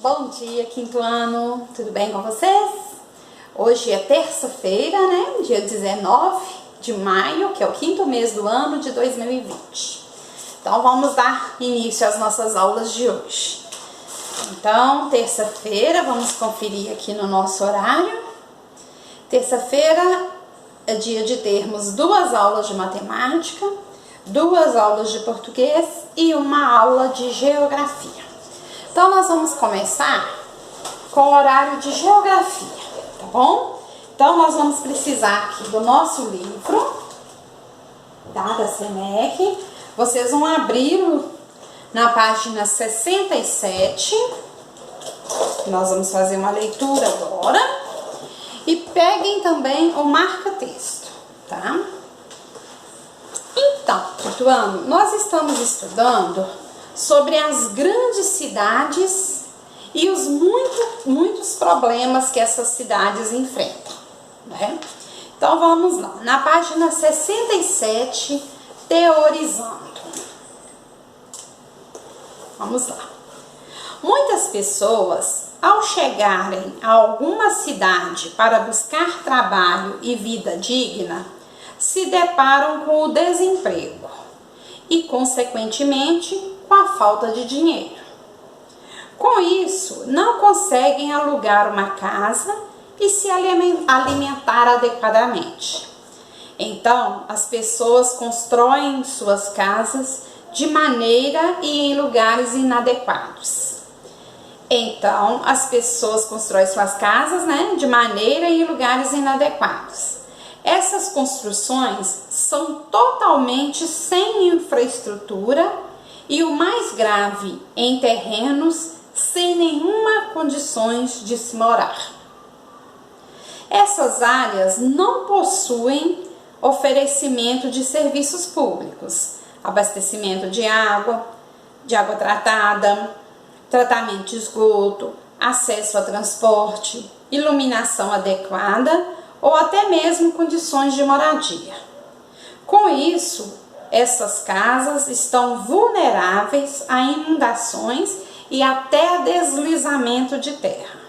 Bom dia, quinto ano, tudo bem com vocês? Hoje é terça-feira, né? Dia 19 de maio, que é o quinto mês do ano de 2020. Então, vamos dar início às nossas aulas de hoje. Então, terça-feira, vamos conferir aqui no nosso horário. Terça-feira é dia de termos 2 aulas de matemática, 2 aulas de português e uma aula de geografia. Então, nós vamos começar com o horário de geografia, tá bom? Então, nós vamos precisar aqui do nosso livro, tá? Da SEMEC. Vocês vão abrir na página 67. Nós vamos fazer uma leitura agora. E peguem também o marca-texto, tá? Então, quinto ano, nós estamos estudando sobre as grandes cidades e os muitos problemas que essas cidades enfrentam, né? Então vamos lá, na página 67, teorizando. Vamos lá. Muitas pessoas, ao chegarem a alguma cidade para buscar trabalho e vida digna, se deparam com o desemprego e, consequentemente, com a falta de dinheiro. Com isso, não conseguem alugar uma casa e se alimentar adequadamente. Então, as pessoas constroem suas casas de maneira e em lugares inadequados. Então, as pessoas constroem suas casas, né, de maneira e em lugares inadequados. Essas construções são totalmente sem infraestrutura e, o mais grave, em terrenos sem nenhuma condições de se morar. Essas áreas não possuem oferecimento de serviços públicos, abastecimento de água tratada, tratamento de esgoto, acesso a transporte, iluminação adequada ou até mesmo condições de moradia. Com isso, essas casas estão vulneráveis a inundações e até a deslizamento de terra.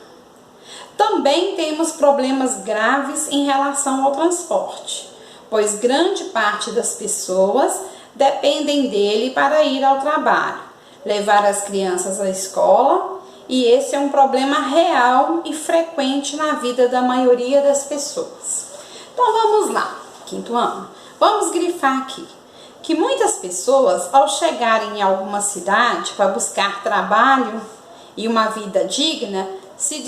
Também temos problemas graves em relação ao transporte, pois grande parte das pessoas dependem dele para ir ao trabalho, levar as crianças à escola, e esse é um problema real e frequente na vida da maioria das pessoas. Então vamos lá, quinto ano, vamos grifar aqui que muitas pessoas, ao chegarem em alguma cidade para buscar trabalho e uma vida digna, se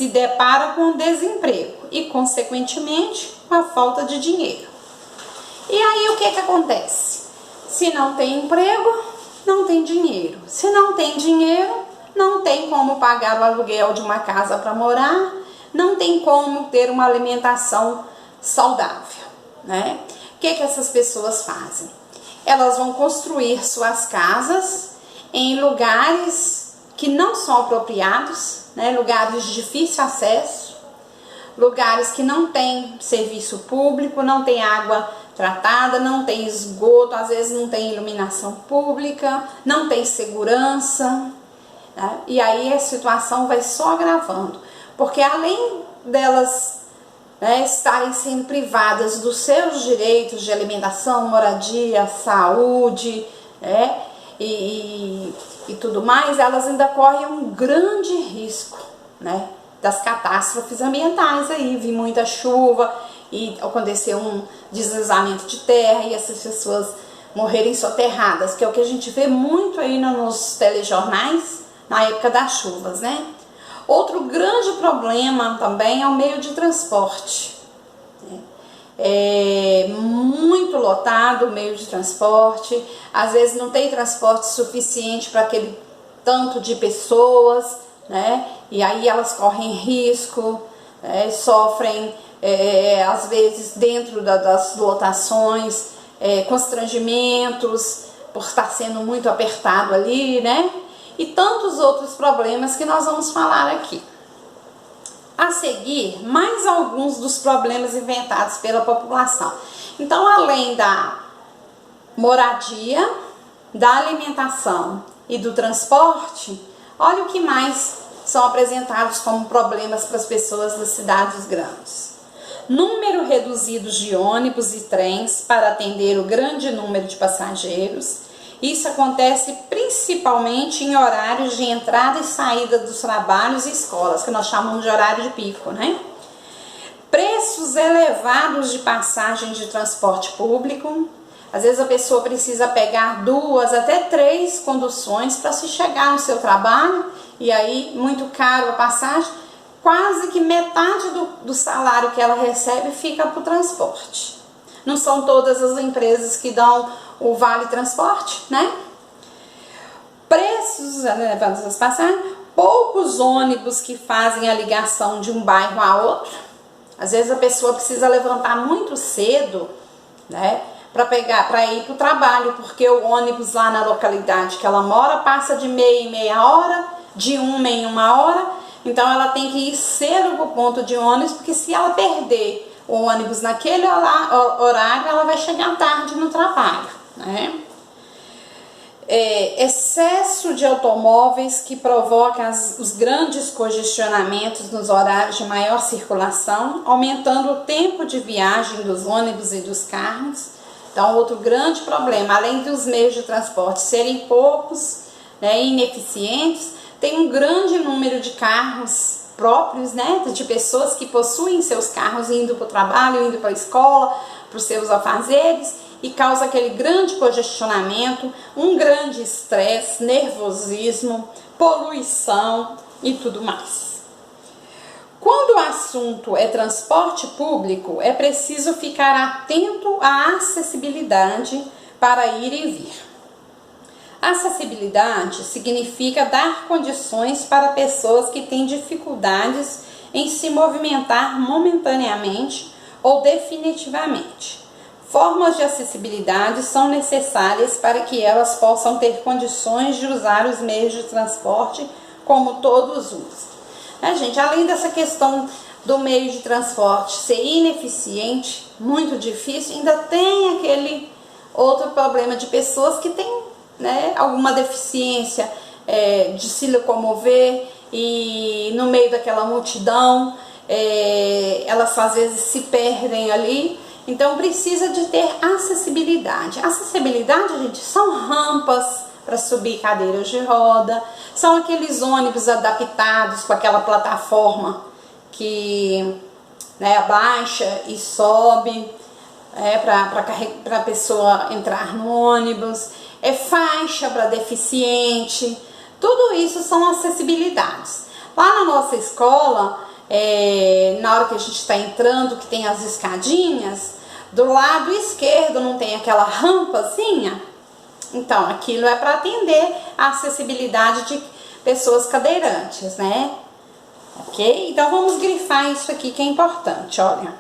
depara com o desemprego e, consequentemente, com a falta de dinheiro. E aí o que acontece? Se não tem emprego, não tem dinheiro. Se não tem dinheiro, não tem como pagar o aluguel de uma casa para morar, não tem como ter uma alimentação saudável, né? O que essas pessoas fazem? Elas vão construir suas casas em lugares que não são apropriados, né? Lugares de difícil acesso, lugares que não tem serviço público, não tem água tratada, não tem esgoto, às vezes não tem iluminação pública, não tem segurança, né? E aí a situação vai só agravando, porque além delas, né, estarem sendo privadas dos seus direitos de alimentação, moradia, saúde, né, e tudo mais, elas ainda correm um grande risco, né, das catástrofes ambientais. Aí vi muita chuva e aconteceu um deslizamento de terra e essas pessoas morrerem soterradas, que é o que a gente vê muito aí nos telejornais na época das chuvas, né? Outro grande problema também é o meio de transporte. É muito lotado o meio de transporte, às vezes não tem transporte suficiente para aquele tanto de pessoas, né? E aí elas correm risco, sofrem, às vezes, dentro das lotações, constrangimentos por estar sendo muito apertado ali, né? E tantos outros problemas que nós vamos falar aqui. A seguir, mais alguns dos problemas inventados pela população. Então, além da moradia, da alimentação e do transporte, Olha o que mais são apresentados como problemas para as pessoas das cidades grandes. Número reduzido de ônibus e trens para atender o grande número de passageiros. Isso acontece principalmente em horários de entrada e saída dos trabalhos e escolas, que nós chamamos de horário de pico, né? Preços elevados de passagem de transporte público. Às vezes a pessoa precisa pegar 2 até 3 conduções para se chegar no seu trabalho, e aí muito caro a passagem, quase que metade do salário que ela recebe fica para o transporte. Não são todas as empresas que dão o vale transporte, né? Preços elevados das passagens, poucos ônibus que fazem a ligação de um bairro a outro. Às vezes a pessoa precisa levantar muito cedo, né, para ir para o trabalho, porque o ônibus lá na localidade que ela mora passa de meia em meia hora, de uma em uma hora, então ela tem que ir cedo para o ponto de ônibus, porque se ela perder o ônibus naquele horário, ela vai chegar tarde no trabalho, né? Excesso de automóveis que provoca os grandes congestionamentos nos horários de maior circulação, aumentando o tempo de viagem dos ônibus e dos carros. Então, outro grande problema, além dos meios de transporte serem poucos, né, ineficientes, tem um grande número de carros próprios, né, de pessoas que possuem seus carros indo para o trabalho, indo para a escola, para os seus afazeres, e causa aquele grande congestionamento, um grande estresse, nervosismo, poluição e tudo mais. Quando o assunto é transporte público, é preciso ficar atento à acessibilidade para ir e vir. Acessibilidade significa dar condições para pessoas que têm dificuldades em se movimentar momentaneamente ou definitivamente. Formas de acessibilidade são necessárias para que elas possam ter condições de usar os meios de transporte como todos usam. Gente, além dessa questão do meio de transporte ser ineficiente, muito difícil, ainda tem aquele outro problema de pessoas que têm, né, alguma deficiência de se locomover, e no meio daquela multidão elas às vezes se perdem ali. Então precisa de ter acessibilidade. Acessibilidade, gente, são rampas para subir cadeiras de roda, são aqueles ônibus adaptados com aquela plataforma que, né, abaixa e sobe para a pessoa entrar no ônibus, faixa para deficiente, tudo isso são acessibilidades. Lá na nossa escola, na hora que a gente está entrando, que tem as escadinhas, do lado esquerdo não tem aquela rampazinha? Então, aquilo é para atender a acessibilidade de pessoas cadeirantes, né? Ok? Então, vamos grifar isso aqui que é importante, olha.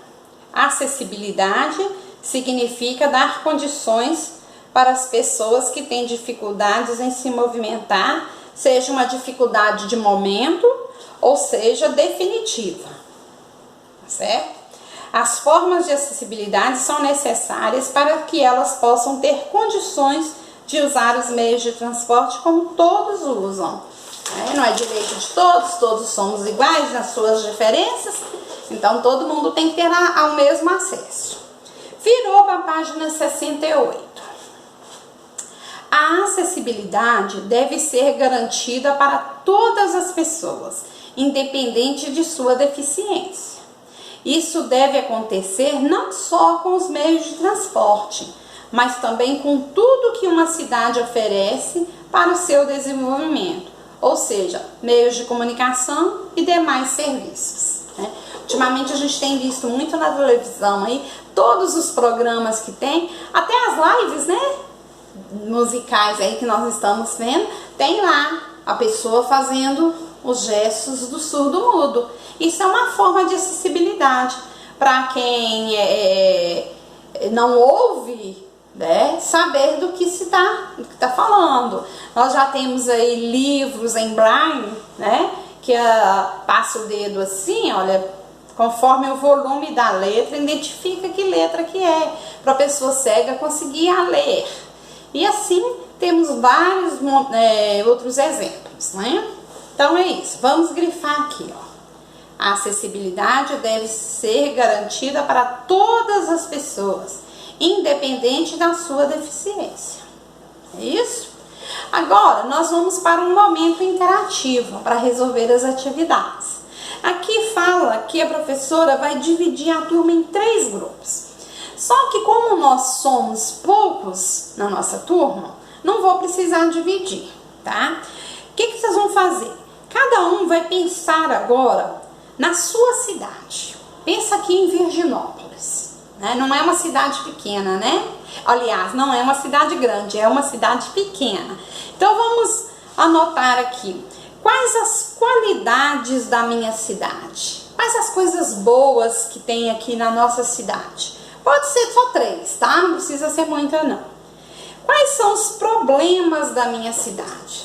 Acessibilidade significa dar condições para as pessoas que têm dificuldades em se movimentar, seja uma dificuldade de momento ou seja definitiva, certo? As formas de acessibilidade são necessárias para que elas possam ter condições de usar os meios de transporte como todos usam. Não é direito de todos, todos somos iguais nas suas diferenças, então todo mundo tem que ter ao mesmo acesso. Virou para a página 68. A acessibilidade deve ser garantida para todas as pessoas, independente de sua deficiência. Isso deve acontecer não só com os meios de transporte, mas também com tudo que uma cidade oferece para o seu desenvolvimento, ou seja, meios de comunicação e demais serviços, né? Ultimamente a gente tem visto muito na televisão aí, todos os programas que tem, até as lives, né, musicais aí que nós estamos vendo, tem lá a pessoa fazendo os gestos do surdo-mudo. Isso é uma forma de acessibilidade para quem não ouve, né, saber do que se está falando. Nós já temos aí livros em braille, né, que passa o dedo assim, olha, conforme o volume da letra, identifica que letra que é, para a pessoa cega conseguir ler. E assim temos vários outros exemplos, né? Então é isso, vamos grifar aqui, ó. A acessibilidade deve ser garantida para todas as pessoas, independente da sua deficiência. É isso? Agora, nós vamos para um momento interativo para resolver as atividades. Aqui fala que a professora vai dividir a turma em 3 grupos. Só que como nós somos poucos na nossa turma, não vou precisar dividir, tá? O que vocês vão fazer? Cada um vai pensar agora na sua cidade. Pensa aqui em Virginópolis, né? Não é uma cidade pequena, né? Aliás, não é uma cidade grande, é uma cidade pequena. Então vamos anotar aqui. Quais as qualidades da minha cidade? Quais as coisas boas que tem aqui na nossa cidade? Pode ser só 3, tá? Não precisa ser muita, não. Quais são os problemas da minha cidade?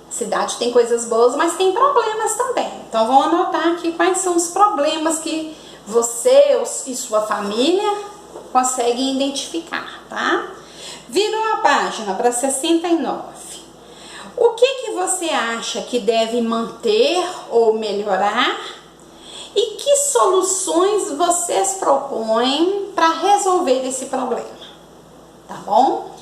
A cidade tem coisas boas, mas tem problemas também. Então, vamos anotar aqui quais são os problemas que você e sua família conseguem identificar, tá? Virou a página para 69. O que você acha que deve manter ou melhorar? E que soluções vocês propõem para resolver esse problema? Tá bom?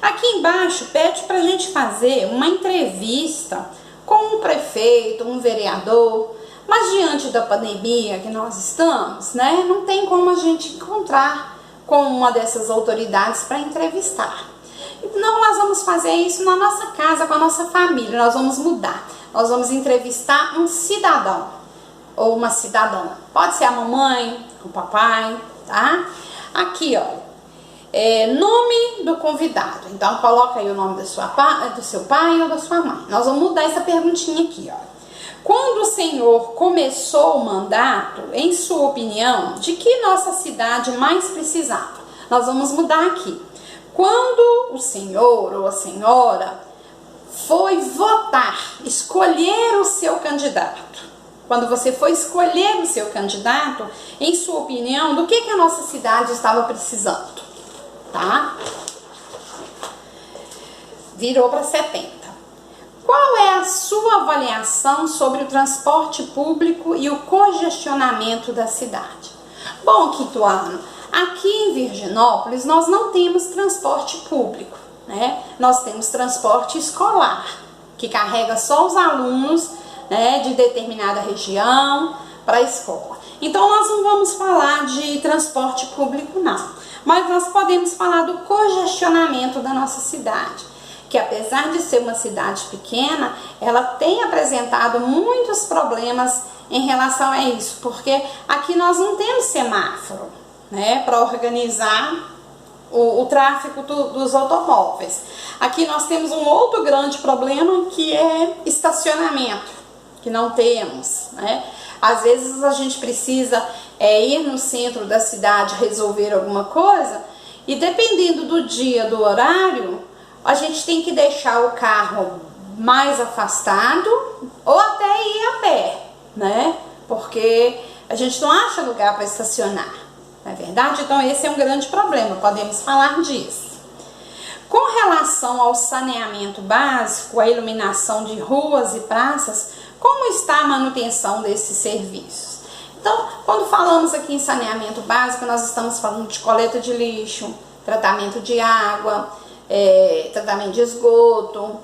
Aqui embaixo pede para a gente fazer uma entrevista com um prefeito, um vereador, mas diante da pandemia que nós estamos, né, não tem como a gente encontrar com uma dessas autoridades para entrevistar. Então nós vamos fazer isso na nossa casa, com a nossa família, nós vamos mudar. Nós vamos entrevistar um cidadão ou uma cidadã. Pode ser a mamãe, o papai, tá? Aqui, ó. Nome do convidado. Então, coloca aí o nome do seu pai ou da sua mãe. Nós vamos mudar essa perguntinha aqui, ó. Quando o senhor começou o mandato, em sua opinião, de que nossa cidade mais precisava? Nós vamos mudar aqui. Quando o senhor ou a senhora foi votar, escolher o seu candidato, quando você foi escolher o seu candidato, em sua opinião, do que a nossa cidade estava precisando? Tá? Virou para 70. Qual é a sua avaliação sobre o transporte público e o congestionamento da cidade? Bom, Quintuano, aqui em Virginópolis nós não temos transporte público, né? Nós temos transporte escolar, que carrega só os alunos, né, de determinada região para a escola. Então nós não vamos falar de transporte público, não. Mas nós podemos falar do congestionamento da nossa cidade, que apesar de ser uma cidade pequena, ela tem apresentado muitos problemas em relação a isso, porque aqui nós não temos semáforo, né, para organizar o tráfego dos automóveis. Aqui nós temos um outro grande problema, que é estacionamento, que não temos, né? Às vezes a gente precisa ir no centro da cidade resolver alguma coisa e dependendo do dia, do horário, a gente tem que deixar o carro mais afastado ou até ir a pé, né? Porque a gente não acha lugar para estacionar, não é verdade? Então esse é um grande problema, podemos falar disso. Com relação ao saneamento básico, a iluminação de ruas e praças, como está a manutenção desses serviços? Então, quando falamos aqui em saneamento básico, nós estamos falando de coleta de lixo, tratamento de água, tratamento de esgoto,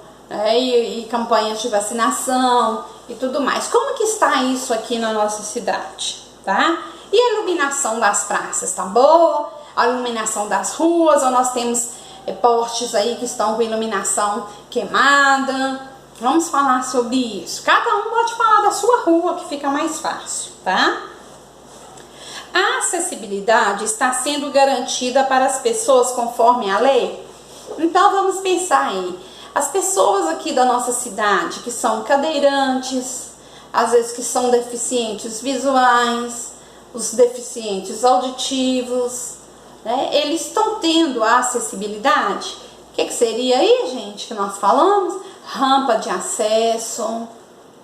e campanhas de vacinação e tudo mais. Como que está isso aqui na nossa cidade, tá? E a iluminação das praças, tá boa? A iluminação das ruas, ou nós temos postes aí que estão com iluminação queimada? Vamos falar sobre isso. Cada um pode falar da sua rua, que fica mais fácil, tá? A acessibilidade está sendo garantida para as pessoas conforme a lei? Então vamos pensar aí. As pessoas aqui da nossa cidade que são cadeirantes, às vezes que são deficientes visuais, os deficientes auditivos, né? Eles estão tendo a acessibilidade? O que seria aí, gente, que nós falamos? Rampa de acesso,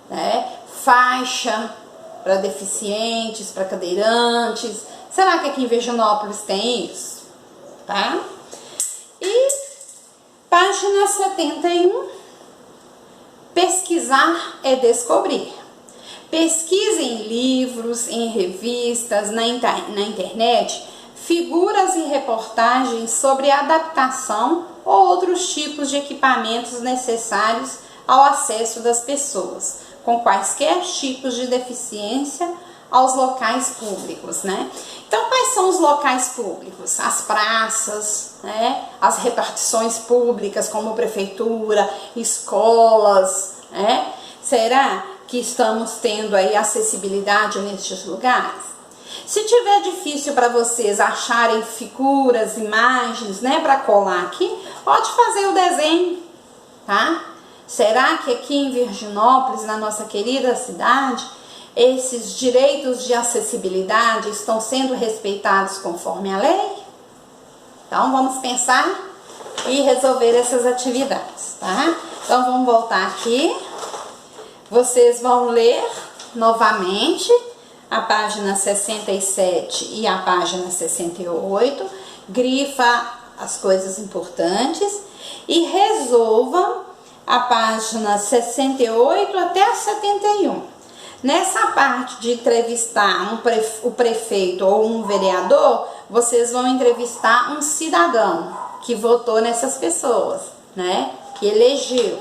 né? Faixa para deficientes, para cadeirantes. Será que aqui em Virginópolis tem isso? Tá? E página 71. Pesquisar é descobrir. Pesquise em livros, em revistas, na internet, figuras e reportagens sobre adaptação ou outros tipos de equipamentos necessários ao acesso das pessoas, com quaisquer tipos de deficiência, aos locais públicos, né? Então, quais são os locais públicos? As praças, né? As repartições públicas, como prefeitura, escolas, né? Será que estamos tendo aí acessibilidade nestes lugares? Se tiver difícil para vocês acharem figuras, imagens, né, para colar aqui, pode fazer o desenho, tá? Será que aqui em Virginópolis, na nossa querida cidade, esses direitos de acessibilidade estão sendo respeitados conforme a lei? Então, vamos pensar e resolver essas atividades, tá? Então, vamos voltar aqui. Vocês vão ler novamente a página 67 e a página 68, grifa as coisas importantes e resolvam a página 68 até a 71. Nessa parte de entrevistar o prefeito ou um vereador, vocês vão entrevistar um cidadão que votou nessas pessoas, né? Que elegeu.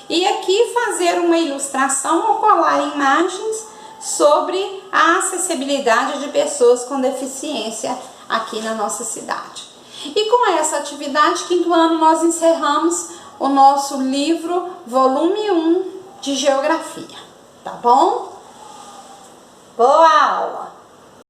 E aqui fazer uma ilustração ou colar imagens sobre a acessibilidade de pessoas com deficiência aqui na nossa cidade. E com essa atividade, quinto ano, nós encerramos o nosso livro volume 1 de Geografia, tá bom? Boa aula!